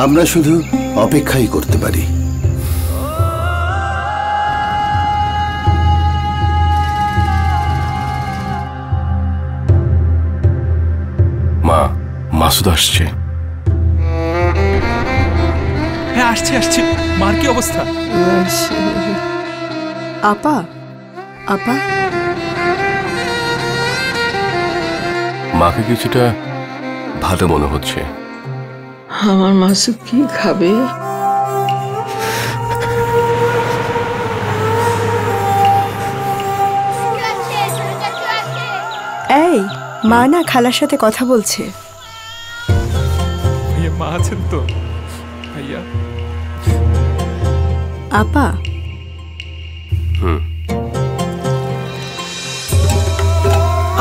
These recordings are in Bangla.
আমরা শুধু অপেক্ষাই করতে পারি। মা, মাসুদ আসছে। হ্যাঁ আসছে আসছে। মার কি অবস্থা? আপা, আপা মাকে কিছুটা ভালো মনে হচ্ছে। আমার মাসুদ কি খাবে? এই মা না খালার সাথে কথা বলছে। ভাইয়া মা আছেন তো? ভাইয়া আপা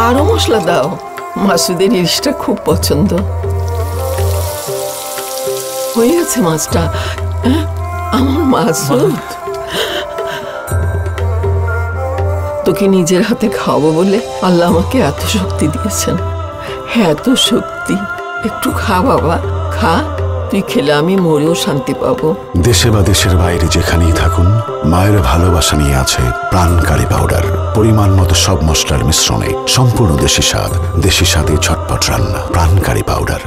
আরো মশলা দাও, মাসুদের ইলিশটা খুব পছন্দ। হয়ে গেছে মাছটা। আমার মাসুদ, তোকে নিজের হাতে খাওয়াবো বলে আল্লাহ আমাকে এত শক্তি দিয়েছেন। হ্যাঁ, এত শক্তি। একটু খা বাবা, খা। তুই খেলে আমি মরেও শান্তি পাবো। দেশে বা দেশের বাইরে যেখানেই থাকুন, মায়ের ভালোবাসা নিয়ে আছে প্রাণ কারি পাউডার। পরিমাণ মতো সব মশলার মিশ্রণে সম্পূর্ণ দেশি স্বাদ। দেশি স্বাদে ঝটপট রান্না। প্রাণ কারি পাউডার।